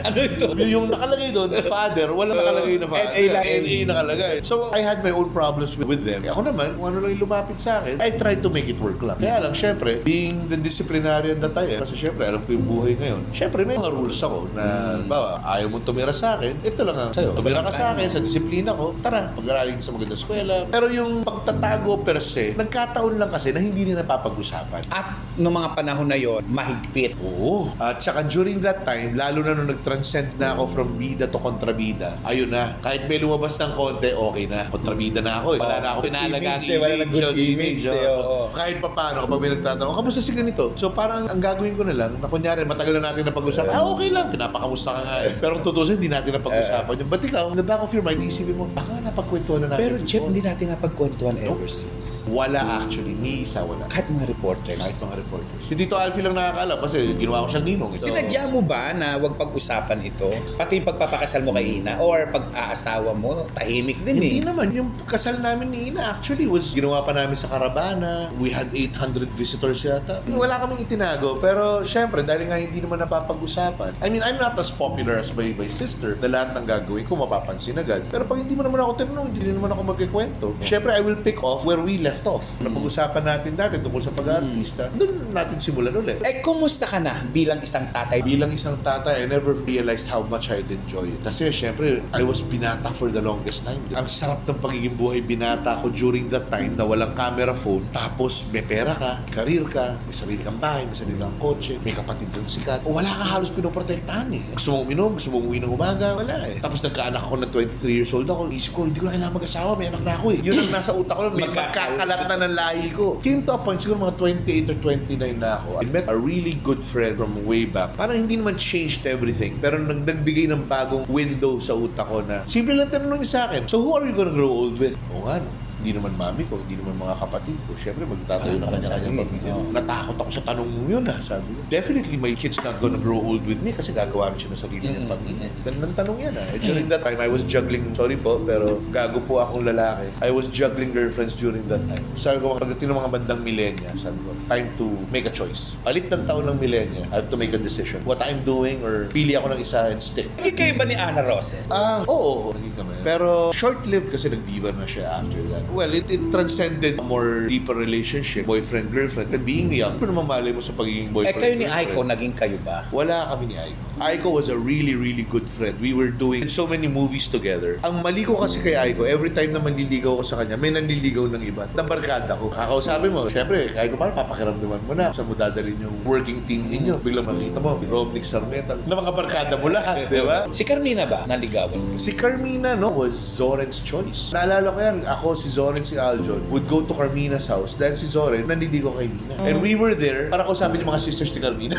Ano ito? Yung nakalagay doon, father, wala nakalagay na father. NA lang. NA nakalagay. So I had my own problems with them. Ako naman, kung ano lang yung lumapit sa akin, I tried to make it work lang. Kaya lang, syempre, being the disciplinarian that I am, kasi syempre, alam ko yung buhay ngayon, syempre, may mga rules ako na, bawa, ayaw mong tumira sa akin, ito lang ang sa'yo. Tumira ka sa akin, sa disiplina ko, tara, pag-aralin sa magandang eskwela. Pero yung pagtatago per se, nagkataon lang kasi na hindi nila napapag-usapan. At noong mga panahon na yon, mahigpit. Oo. At saka during that time, lalo na nung nag-transcend na ako from bida to kontrabida, ayun na, kahit may lumabas ng konti, okay na. Kontrabida na ako eh. Wala na ako Pinalagaan siya, wala na good image eh, So, oo. kahit pa paano, kapag may nagtatanong, kamusta si ganito? So parang ang gagawin ko na lang, na kunyari, matagal na natin na pag-usapan, okay lang, pinapakamusta ka nga eh. Pero kung tutusin, hindi natin na pag-usapan yun. But ikaw, in the back of your mind, isipin mo, baka napagkwentuhan na natin. Pero Jeff, before. hindi natin napagkwentuhan ever since. Wala actually, ni isa wala. Kahit mga reporters. Kahit mga reporters. Si Tito Alfie lang nakakaalam kasi ginawa ko siyang ninong. So, Sinadya mo ba na wag pag-usapan ito? Pati yung pagpapakasal mo kay Ina or pag-aasawa mo, tahimik din Hindi eh. naman. Yung kasal namin ni Ina actually was ginawa pa namin sa Carabana. We had 800 visitors yata. Wala kaming itinago. Pero syempre, dahil nga hindi naman napapag-usapan. I mean, I'm not as popular as my sister na lahat ng gagawin ko mapapansin agad. Pero pag hindi mo naman ako tinanong, hindi naman ako magkikwento. Syempre, I will pick off where we left off. Napag-usapan natin dati tungkol sa pag-aartista. Doon natin simulan ulit. Eh, kumusta ka na bilang isang tatay? Bilang isang tatay, I never realized how much I'd enjoy it. Kasi syempre, I was binata for the longest time. Ang sarap ng pagiging buhay binata ko during that time na walang camera phone. Tapos may pera ka, career ka, may sarili kang bahay, may sarili kang kotse, may kapatid kang sikat. O wala ka halos pinoprotektahan eh. Gusto mong uminom, gusto mong umuwi ng umaga, wala eh. Tapos nagkaanak ako na 23 years old ako. Isip ko, hindi ko na kailangan mag-asawa, may anak na ako eh. Yun ang nasa utak ko, magkakalat na ng lahi ko. Came to a point, siguro mga 28 or 29 na ako. I met a really good friend from way back. Parang hindi naman changed everything, pero nagbigay ng bagong window sa utak ko na simple lang tanong niya sa akin, so who are you gonna grow old with? O nga no. Hindi naman mami ko, hindi naman mga kapatid ko. Siyempre, magtatayo na kanya-kanya pamilya. Natakot ako sa tanong mo yun, sabi ko. Definitely, my kid's not gonna grow old with me kasi gagawa rin siya ng sarili niyang pamilya. Gandang tanong yan, Eh, during that time, I was juggling, sorry po, pero gago po akong lalaki. I was juggling girlfriends during that time. Sabi ko, pagdating ng mga bandang millennia, sabi ko, time to make a choice. Palit ng taon ng millennia, I have to make a decision. What I'm doing or pili ako ng isa and stick. Naging kayo ba ni Ana Roses? Oo, naging kami. Pero short-lived kasi nag-diva na siya after that. Well, it transcended a more deeper relationship, boyfriend, girlfriend. And being young, ano naman malay mo sa pagiging boyfriend, kayo ni girlfriend? Aiko, naging kayo ba? Wala kami ni Aiko. Aiko was a really, really good friend. We were doing so many movies together. Ang mali ko kasi kay Aiko, every time na manliligaw ko sa kanya, may nanliligaw ng iba. Nabarkada ko. Kakausapin mo, syempre, Aiko, paano papakiramdaman mo na? Saan mo dadalhin yung working team ninyo? Biglang makita mo, Romnick Sarmeta, na mga barkada mo lahat, di ba? Si Carmina ba? Naligawan mo? Si Carmina, was Zoren's choice. Naalala ko yan, ako, si Zoren, si Aljon, would go to Carmina's house dahil si Zoren, nanliligaw kay Mina. And we were there para kausapin yung mga sisters ni Carmina.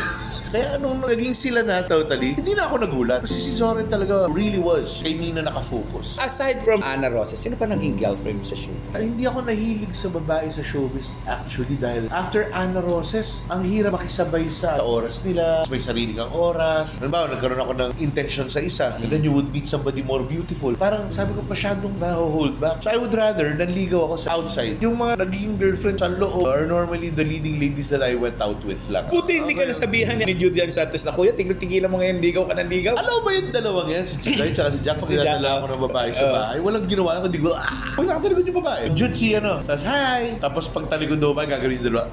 Kaya nung naging sila na totally, hindi na ako nagulat. Kasi si Zoren talaga really was kay Mina nakafocus. Aside from Ana Roses, sino pa naging girlfriend mo sa show? Ay, hindi ako nahilig sa babae sa showbiz actually dahil after Ana Roses, ang hirap makisabay sa oras nila. May sarili kang oras. Halimbawa, nagkaroon ako ng intention sa isa and then you would meet somebody more beautiful. Parang sabi ko, masyadong na-hold back. So I would rather nanligaw ako sa outside. Yung mga naging girlfriend sa loob are normally the leading ladies that I went out with lang. Buti hindi ka nasabihan ni Judy Ann Santos na, Kuya, tigil-tigilan mo ngayon, ligaw ka ng ligaw. Alam mo ba yung dalawang yan? Si Juday at si Jack, pag Si Jack. inadala ako ng babae sa bahay, walang ginawa ko, hindi ko, pag nakatalikod yung babae. Jude si tapos hi! Tapos pag talikod ng babae, gagawin yung dalawa.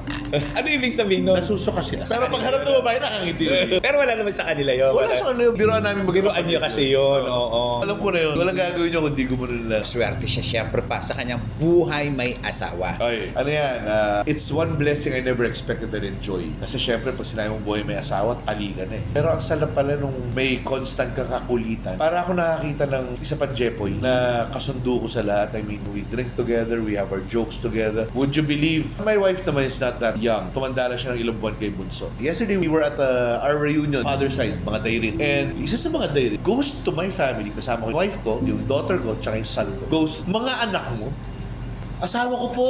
Ano ibig sabihin nun? Nasusuka sila. Pero pag harap ng babae, nakangiti yun. Pero wala naman sa kanila yun. Wala sa kanila, biroan namin Biroan niyo kasi yun, oo. Alam ko na yun, walang gagawin niyo kung di ko muna nila. Swerte siya siyempre pa sa kanyang buhay may asawa. Okay, ano yan? It's one blessing I never expected and enjoy. Kasi syempre, pag sinabi mong buhay may asawa, talikan eh. Pero ang sarap pala nung may constant kakakulitan. Para ako nakakita ng isa pang Jepoy na kasundo ko sa lahat. I mean, we drink together, we have our jokes together. Would you believe? My wife naman is not that young. Tumanda lang siya ng ilang buwan kay Bunso. Yesterday, we were at our reunion, father side, mga dairin. And isa sa mga dairin goes to my family, kasama ko yung wife ko, yung daughter ko, tsaka yung son ko. Goes, mga anak mo, asawa ko po.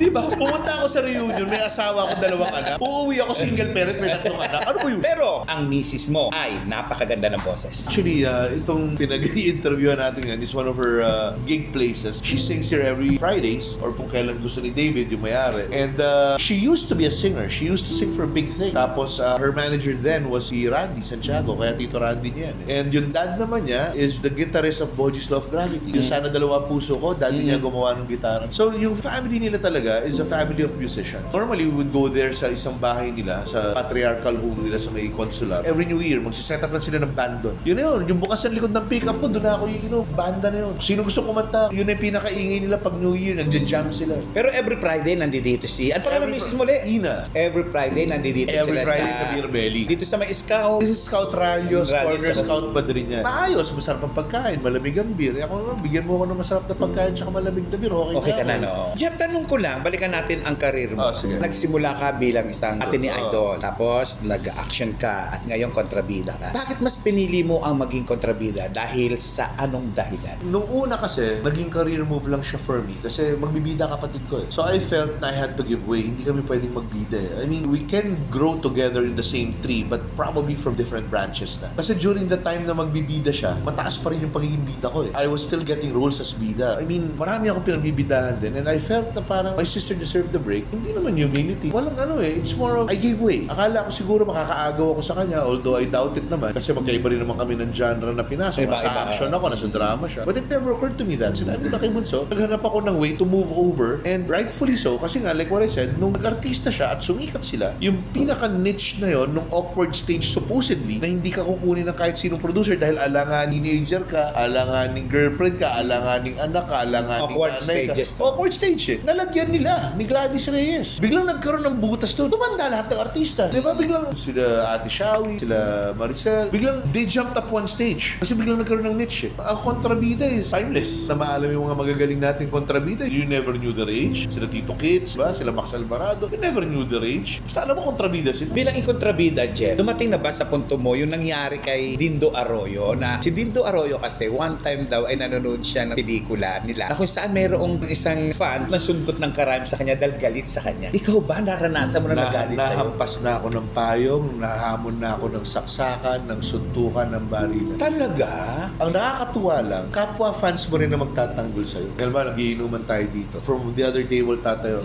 Diba? Pumunta ako sa reunion, may asawa ako, 2 anak. Uuwi ako single parent, may 3 anak. Ano ba yun? Pero ang misis mo ay napakaganda ng boses. Actually, itong pinag-i-interviewan natin yan is one of her gig places. She sings here every Fridays or kung kailan gusto ni David, yung may-ari. And she used to be a singer. She used to sing for Big Thing. Tapos, her manager then was si Randy Santiago, kaya Tito Randy niya yan. And yung dad naman niya is the guitarist of Boji's Love Gravity. Yung Sana Dalawa Puso Ko, daddy niya gumawa ng gitara. So, yung family nila talaga is a family of musicians. Normally, we would go there sa isang bahay nila, sa patriarchal home nila sa may consular. Every New Year, magsiset up lang sila ng band doon. Yun na yun, yung bukas ng likod ng pick-up ko, doon ako yung banda na yun. Sino gusto kumanta, yun na yung pinakaingay nila pag New Year, nagja-jam sila. Pero every Friday nandito si... Ano pa misis mo ulit? Ina. Every Friday nandito Every sila Friday sa Beer Belly. Dito sa may Scout. This is Scout Ralios, Ralios, Corner saka- Scout Padrin yan. Maayos, masarap ang pagkain, malamig ang beer. Ako naman, bigyan mo ako ng masarap na pagkain tsaka malamig na beer, Okay ka na, ako. no? Jeff, tanong ko lang, balikan natin ang karir mo. Sige. Nagsimula ka bilang isang ate ni Idol. Tapos, nag-action ka at ngayon kontrabida ka. Bakit mas pinili mo ang maging kontrabida? Dahil sa anong dahilan? Nung una kasi, naging career move lang siya for me kasi magbibida kapatid ko eh. So I felt na I had to give way. Hindi kami pwedeng magbida eh. I mean, we can grow together in the same tree but probably from different branches na. Kasi during the time na magbibida siya, mataas pa rin yung pagiging bida ko eh. I was still getting roles as bida. I mean, marami akong pinagbibidahan din and I felt na parang my sister deserved the break. Hindi naman humility. Walang it's more of I gave way. Akala ko siguro makakaagaw ako sa kanya although I doubt it naman kasi magkaiba rin naman kami ng genre na pinasok. Iba, Nasa iba. action ako, nasa drama siya. But it never occurred to me that. Sinabi ko na kay Bunso, naghanap ako ng way to move over and rightfully so kasi nga like what I said, nung nag-artista siya at sumikat sila, yung pinaka-niche na yon nung awkward stage supposedly na hindi ka kukunin ng kahit sinong producer dahil alanganin teenager ka, alanganin girlfriend ka, alanganin anak ka, alanganin Awkward nanay ka. stages. Awkward stage eh. Nalagyan nila, ni Gladys Reyes. Biglang nagkaroon ng butas doon. Tumanda lahat ng artista. Di ba? Biglang sila Ate Shawi, sila Maricel, biglang they jumped up one stage. Kasi biglang nagkaroon ng niche. Ang kontrabida is timeless. Na maalam yung mga magagaling nating kontrabida. You never knew their age. Sila Tito Kids, ba? Sila Max Alvarado. You never knew their age. Basta alam mo kontrabida sila. Bilang ikontrabida, Jeff, dumating na ba sa punto mo yung nangyari kay Dindo Arroyo na si Dindo Arroyo kasi one time daw ay nanonood siya ng pelikula nila na kung saan mayroong isang fan na sundot ng karayom sa kanya dahil galit sa kanya. Ikaw ba naranasan mo na nagalit sa'yo? Nahampas na ako ng payong, nahamon na ako ng saksakan, ng suntukan, ng barilan. Talaga? Ang nakakatuwa lang, kapwa fans mo rin na magtatanggol sa'yo. Kaya ba, nagiinuman tayo dito. From the other table tatayo,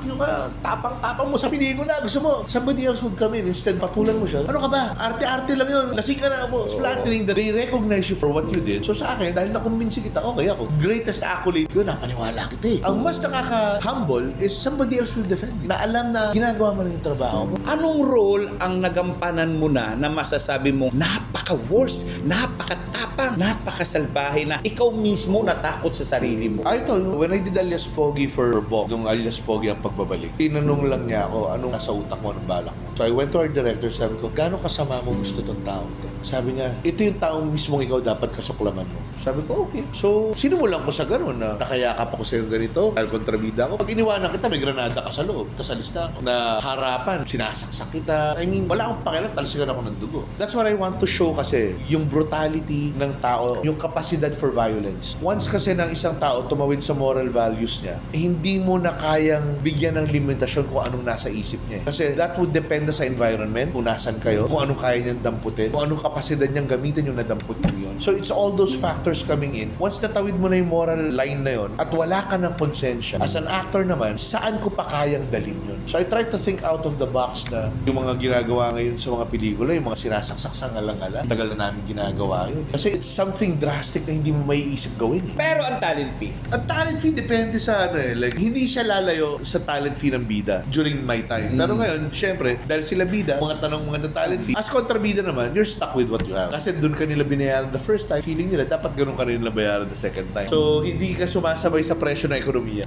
yung tapang-tapang mo sa pelikula, gusto mo, somebody else would come in, instead patulan mo siya. Ano ka ba? Arte-arte lang yun. Lasing ka na mo. It's flattering that they recognize you for what you did. So sa akin, dahil nakumbinsi kita, okay ako. Greatest accolade ko, napaniwala kita eh. Ang mas nakaka-humble is somebody else will defend you. Na alam na ginagawa mo lang yung trabaho mo. Anong role ang nagampanan mo na masasabi mo napaka-worst, napaka-tapang, napaka-salbahe na ikaw mismo natakot sa sarili mo? Ito, when I did Alias Pogi for Bob, nung Alias Pogi ang pagbabalik, tinanong lang niya ako, anong nasa utak mo, anong balak mo? So I went to our director, sabi ko, gaano kasama mo gusto tong taong to? Sabi niya, ito yung taong mismong ikaw dapat kasuklaman mo. Sabi ko, okay. So, sinimulan ko sa ganun na nakayakap ako sa yung ganito, dahil kontrabida ako. Pag iniwanan kita, may granada ka sa loob. Tapos alis na ako. Na harapan, sinasaksak kita. I mean, wala akong pakialam, talsikan ako ng dugo. That's what I want to show kasi, yung brutality ng tao, yung kapasidad for violence. Once kasi ng isang tao tumawid sa moral values niya, hindi mo na kayang bigyan ng limitasyon kung anong nasa isip niya. Kasi that would depend sa environment, kung nasan kayo, kung anong kaya niyang damputin, kung anong kapasidad niyang gamitin yung nadamput niyo yun. So it's all those factors coming in. Once natawid mo na yung moral line na yun, at wala ka ng konsensya, as an actor naman, saan ko pa kayang dalhin yun? So I try to think out of the box na yung mga ginagawa ngayon sa mga pelikula, yung mga sinasaksak sa ngalang-ngala, tagal na namin ginagawa yun. Kasi it's something drastic na hindi mo maiisip gawin eh. Pero ang talent fee, Ang talent fee depende sa ano eh. Like, hindi siya lalayo sa talent fee ng bida during my time. Pero ngayon, syempre, dahil sila bida, mga tanong mga ng talent fee. As kontrabida naman, you're stuck with what you have. Kasi doon ka nila binayaran the first time, feeling nila, dapat ganun ka nila bayaran the second time. So, hindi ka sumasabay sa presyo ng ekonomiya.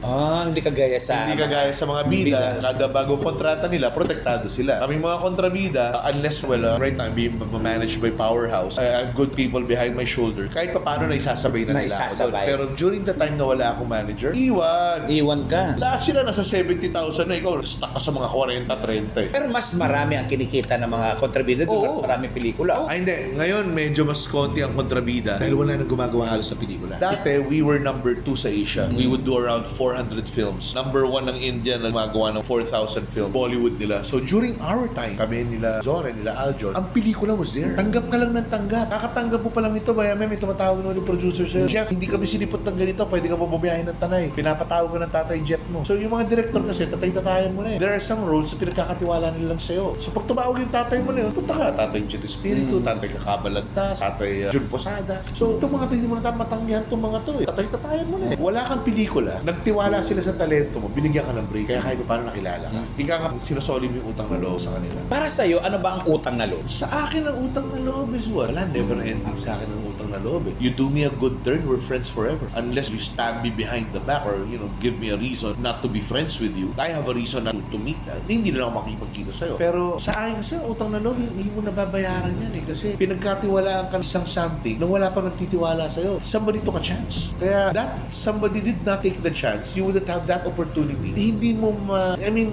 hindi kagaya sa... Hindi kagaya sa mga bida, kada bagong kontrata nila, protektado sila. Kaming mga kontrabida, unless, right now, I'm being managed by Powerhouse, I have good people behind my shoulder. Kahit pa paano, naisasabay na nila ako doon. Pero during the time na wala akong manager, Iwan ka. lahat sila nasa 70,000 na, ikaw, stuck ka sa mga 40-30 eh. Pero mas marami ang kinikita ng mga kontrabida doon. Maraming pelikula. Hindi. Ngayon, medyo mas konti ang kontrabida dahil wala nang gumagawa halos sa pelikula. Dati, we were number 2 sa Asia. We would do around 400 films. Number 1 ng India na gumagawa ng 4,000 films. Bollywood nila. So, during our time, kami nila Zoren, nila Aljon, ang pelikula was there. Tanggap ka lang ng tanggap. Kakatanggap mo pa lang nito, may tumatawag naman yung producer sa'yo. Chef, hindi kami sinipot ng ganito. Pwede ka bumabiyahin ng Tanay. Pinapatawag ka ng Tatay Jet mo. So, yung mga director kasi, tatay-tatayan mo na eh. There are some roles na pinagkakatiwala nila lang sa'yo. So, pag tumawag yung tatay mo na yun, punta ka. Tatay Jet Espiritu, Tatay Kakabalagtas, Tatay Jun Posadas. So, itong mga to, hindi mo na matanggihan itong mga to eh. Tatay-tatayan mo na eh. Wala kang pelikula. Nagtiwala sila sa talento mo. Binigyan ka ng break. Kaya kahit paano nakilala ka. Ika nga, sinusoli mo yung utang na loob sa kanila. Para sa'yo, ano ba ang utang na loob? Sa akin, ang utang na loob is wala. Never ending sa akin ang utang na loob eh. You do me a good turn, we're friends forever. Unless you stab me behind the back or, give me a reason not to be friends with you. I have a reason not to meet that. Hindi na lang ako makipagkita sa'yo. Pero sa akin kasi, utang na loob, hindi mo nababayaran yan eh. Kasi pinagkatiwalaan ka isang something na wala pa nagtitiwala sa'yo. Somebody took a chance. Kaya that somebody did not take the chance, you wouldn't have that opportunity. Hindi mo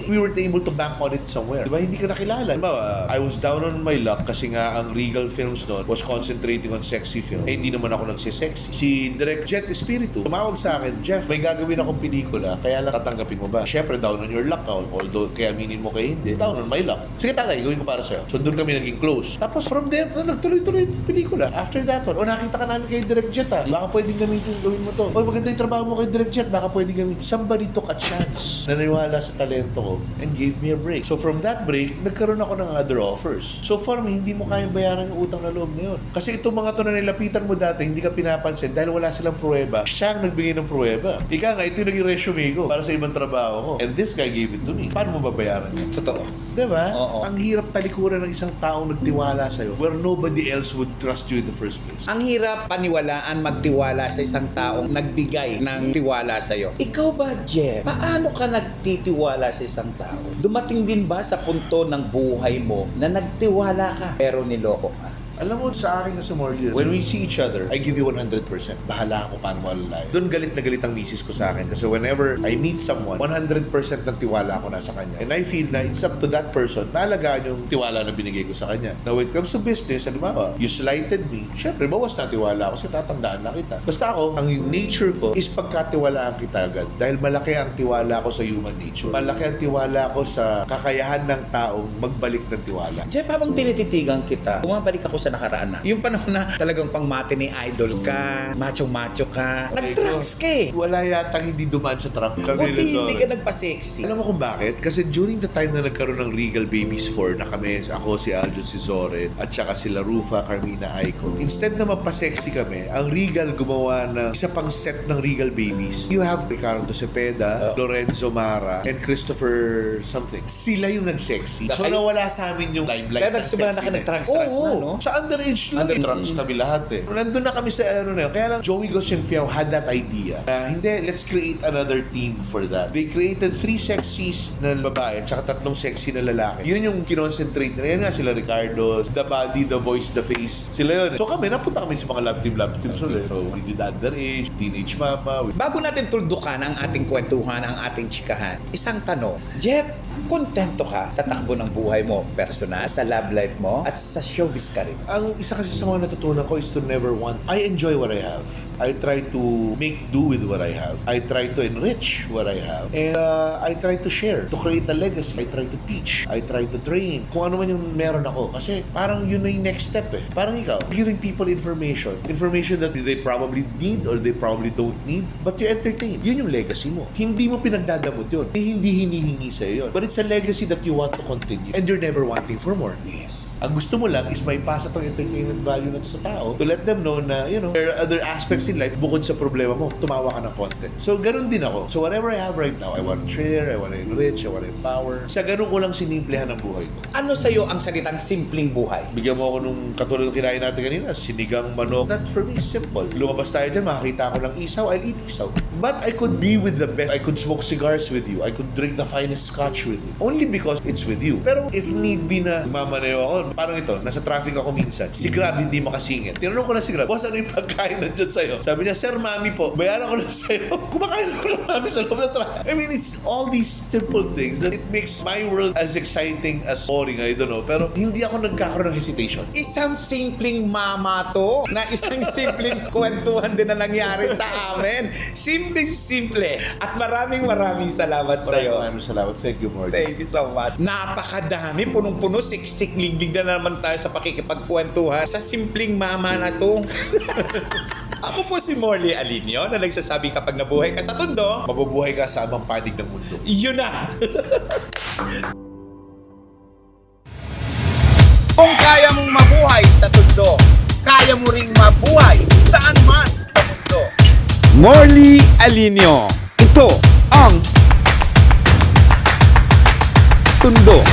we weren't able to bank on it somewhere. Diba? Hindi ka nakilala. Diba? I was down on my luck kasi nga ang Regal Films noon was concentrating on sexy film. Eh, hindi naman ako nagsisexy. Si Direct Jet Espiritu, tumawag sa akin, Jeff, may gagawin akong pelikula, kaya lang tatanggapin mo ba? Syempre, down on your luck ka. Although, kaya aminin mo kay hindi, down on my luck. Sige tatay, gawin ko para sa'yo. So, doon kami naging close. Tapos, from there, nagtuloy-tuloy yung pelikula. After that one, nakita ka namin kay Direct Jet baka pwedeng gawin mo to. Maganda yung trabaho mo kay Direct Jet, baka pwedeng gawin. Somebody took a chance. Naniwala sa talento ko and gave me a break. So, from that break, nagkaroon ako ng other offers. So, for me, hindi mo kayang bayaran yung utang na loob na yun. Kasi itong mga to na nilapitan nakikita mo dati, hindi ka pinapansin dahil wala silang pruweba. Siya ang nagbigay ng pruweba. Ika nga, ito yung naging resume ko para sa ibang trabaho ko. And this guy gave it to me. Paano mo babayaran niya? Totoo. Diba? Oo. Ang hirap talikuran ng isang taong nagtiwala sa'yo where nobody else would trust you in the first place. Ang hirap paniwalaan, magtiwala sa isang taong nagbigay ng tiwala sa'yo. Ikaw ba, Jeff? Paano ka nagtitiwala sa isang tao? Dumating din ba sa punto ng buhay mo na nagtiwala ka pero niloko ka? Alam mo, sa akin kasi Morley, when we see each other, I give you 100%. Bahala ako paano mo alalayan. Doon galit na galit ang misis ko sa akin. Kasi whenever I meet someone, 100% ng tiwala ko nasa kanya. And I feel na it's up to that person na alagaan yung tiwala na binigay ko sa kanya. Now, when it comes to business, ano ba? You slighted me. Siyempre, bawas na tiwala ko kasi tatandaan na kita. Basta ako, ang nature ko is pagkatiwalaan kita agad. Dahil malaki ang tiwala ko sa human nature. Malaki ang tiwala ko sa kakayahan ng taong magbalik ng tiwala. Jeff, habang tinititigan kita, bumabalik ako sa nakaraan na. Yung panahon na talagang pang matinee idol ka, macho-macho ka, nag-trunks ka eh. Wala yatang hindi dumaan sa trap. Buti hindi ka nagpa-sexy. Alam mo kung bakit? Kasi during the time na nagkaroon ng Regal Babies 4 na kami, ako, si Aljon, si Zoren, at saka sila Rufa, Carmina, Aiko. Instead na magpa-sexy kami, ang Regal gumawa ng isa pang set ng Regal Babies. You have Ricardo Cepeda, Lorenzo Mara, and Christopher something. Sila yung nag-sexy. So nawala sa amin yung limelight Kaya ng nagsimula na sexy ka nag-trunks-trunks na, no? Sa underage lang. Trunks kami lahat eh. Nandun na kami sa ano na yun. Kaya lang, Joey Goseng Fiao had that idea na hindi, let's create another team for that. They created 3 sexies na babae at saka 3 sexy na lalaki. Yun yung kinoncentrate na. Yan nga sila Ricardo, the body, the voice, the face. Sila yun. So kami, napunta kami sa mga love team ulit. So we did underage, teenage mama. Bago natin tuldukan ang ating kwentuhan, ang ating chikahan, isang tanong. Jeff, kontento ka sa takbo ng buhay mo, personal, sa love life mo, at sa showbiz ka rin? Ang isa kasi sa mga natutunan ko is to never want. I enjoy what I have. I try to make do with what I have. I try to enrich what I have. And I try to share, to create a legacy. I try to teach. I try to train. Kung ano man yung meron ako. Kasi parang yun na yung next step eh. Parang ikaw, giving people information. Information that they probably need or they probably don't need. But you entertain. Yun yung legacy mo. Hindi mo pinagdadamot yun. Hindi hinihingi sa'yo yun. But it's a legacy that you want to continue. And you're never wanting for more. Yes. Ang gusto mo lang is may pasa tong entertainment value na to sa tao to let them know na, you know, there are other aspects in life bukod sa problema mo, tumawa ka ng konti. So, ganun din ako. So, whatever I have right now, I want to share, I want to enrich, I want to empower. Sa ganun ko lang sinimplehan ang buhay ko. Ano sa'yo ang salitang simpleng buhay? Bigyan mo ako nung katulad ng kinain natin kanina, sinigang manok. That for me is simple. Lumabas tayo dyan, makakita ako ng isaw, I'll eat isaw. But I could be with the best. I could smoke cigars with you. I could drink the finest scotch with you. Only because it's with you. Pero if need be na mamanayo ako, parang ito, nasa traffic ako minsan, si Grab hindi makasingit. Tinanong ko na si Grab, boss, ano yung pagkain na dyan sa'yo? Sabi niya, sir, mami po, bayaran ko na sa'yo. Kumakain ako ng mami sa loob ng traffic. I mean, it's all these simple things that it makes my world as exciting as boring, I don't know. Pero hindi ako nagkakaroon ng hesitation. Isang simpleng mama to, na isang simpleng kwentuhan din na nangyari sa amin. Simpleng-simple. At maraming salamat sa'yo. Maraming salamat. Thank you, Morgan. Thank you so much. Napakadami, punong-puno, siksik, liglig na naman tayo sa pakikipagkwentuhan sa simpleng mama na to. Ako po si Morley Alinio na nagsasabi kapag nabuhay ka sa Tondo, Mabubuhay ka sa amang panig ng mundo. yun na! Kung kaya mong mabuhay sa Tondo, kaya mo ring mabuhay saan man sa mundo. Morley Alinio. Ito ang Tondo.